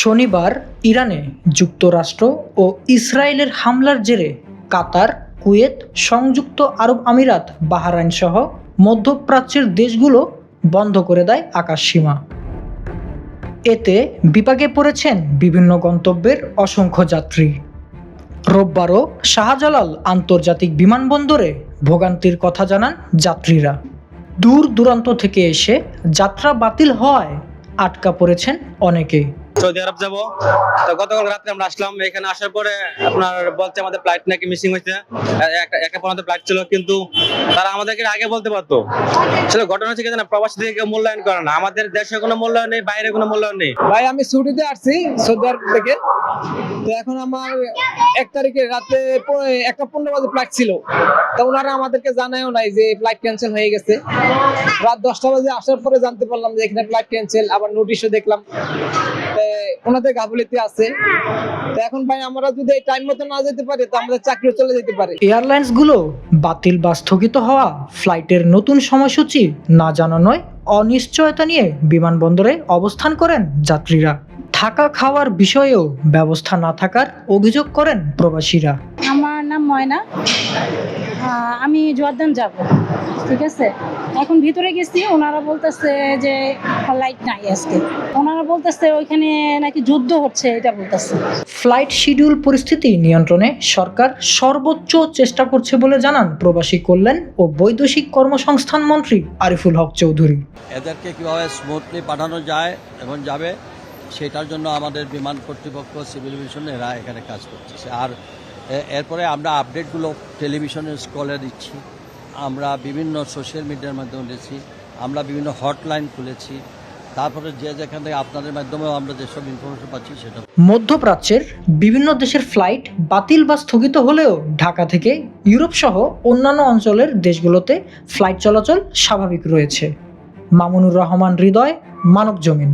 শনিবার ইরানে যুক্তরাষ্ট্র ও ইসরায়েলের হামলার জেরে কাতার, কুয়েত, সংযুক্ত আরব আমিরাত, বাহরাইন সহ মধ্যপ্রাচ্যের দেশগুলো বন্ধ করে দেয় আকাশসীমা। এতে বিপাকে পড়েছেন বিভিন্ন গন্তব্যের অসংখ্য যাত্রী। রোববারও শাহজালাল আন্তর্জাতিক বিমানবন্দরে ভোগান্তির কথা জানান যাত্রীরা। দূর দূরান্ত থেকে এসে যাত্রা বাতিল হওয়ায় আটকা পড়েছেন অনেকে। সৌদি আরব যাবো, তো গতকাল রাত্রে আমরা আসলাম। এখানে আসার পরে আপনার বলছে আমাদের ফ্লাইট নাকি মিসিং হয়েছে। একটা পর্যন্ত ফ্লাইট ছিল, কিন্তু তারা আমাদেরকে আগে বলতে পারতো। আসলে ঘটনা হচ্ছে কি জানেন, প্রবাসী থেকে কেউ মূল্যায়ন করে না। আমাদের দেশে কোনো মূল্যায়ন নেই, বাইরে কোনো মূল্যায়ন নেই। ভাই আমি ছুটিতে আসছি সৌদি আরব থেকে। তো এখন আমার 1 তারিখে রাতে 1:15 বাজে ফ্লাইট ছিল। তো ওনারা আমাদেরকে জানায়ও নাই যে ফ্লাইট ক্যান্সেল হয়ে গেছে। রাত 10টা বাজে আসার পরে জানতে পারলাম যে এখানে ফ্লাইট ক্যান্সেল, আবার নোটিশও দেখলাম। ওনাদের গাফিলতি আছে। তো এখন ভাই আমরা যদি এই টাইম মতো না যেতে পারি তো আমাদের চাকরিও চলে যেতে পারে। এয়ারলাইন্সগুলো বাতিল বা স্থগিত হওয়া ফ্লাইটের নতুন সময়সূচি না জানানোয় অনিশ্চয়তা নিয়ে বিমানবন্দরে অবস্থান করেন যাত্রীরা। থাকা খাওয়ার বিষয়েও ব্যবস্থা না থাকার অভিযোগ করেন প্রবাসীরা। আমার নাম ময়না, আমি জর্দান যাব, ঠিক আছে। এখন ভিতরে গেছি, ওনারা বলতেছে যে ফ্লাইট নাই আজকে। ওনারা বলতেছে ওইখানে নাকি যুদ্ধ হচ্ছে, এটা বলতেছে। ফ্লাইট শিডিউল পরিস্থিতি নিয়ন্ত্রণে সরকার সর্বোচ্চ চেষ্টা করছে বলে জানান প্রবাসী কল্যাণ ও বৈদেশিক কর্মসংস্থান মন্ত্রী আরিফুল হক চৌধুরী। এদেরকে কীভাবে স্মুথলি পাঠানো যায় এবং যাবে সেটার জন্য আমাদের বিমান কর্তৃপক্ষ, সিভিল এভিয়েশন এরা এখানে কাজ করতেছে। আর এরপরে আমরা আপডেটগুলো টেলিভিশনের স্কলে দিচ্ছি, আমরা বিভিন্ন সোশ্যাল মিডিয়ার মাধ্যমে দিচ্ছি, আমরা বিভিন্ন হটলাইন খুলেছি। তারপরে যে যেখান থেকে আপনাদের মাধ্যমেও আমরা যেসব ইনফরমেশন পাচ্ছি সেটা। মধ্যপ্রাচ্যের বিভিন্ন দেশের ফ্লাইট বাতিল বা স্থগিত হলেও ঢাকা থেকে ইউরোপ সহ অন্যান্য অঞ্চলের দেশগুলোতে ফ্লাইট চলাচল স্বাভাবিক রয়েছে। মামুনুর রহমান হৃদয়, মানবজমিন।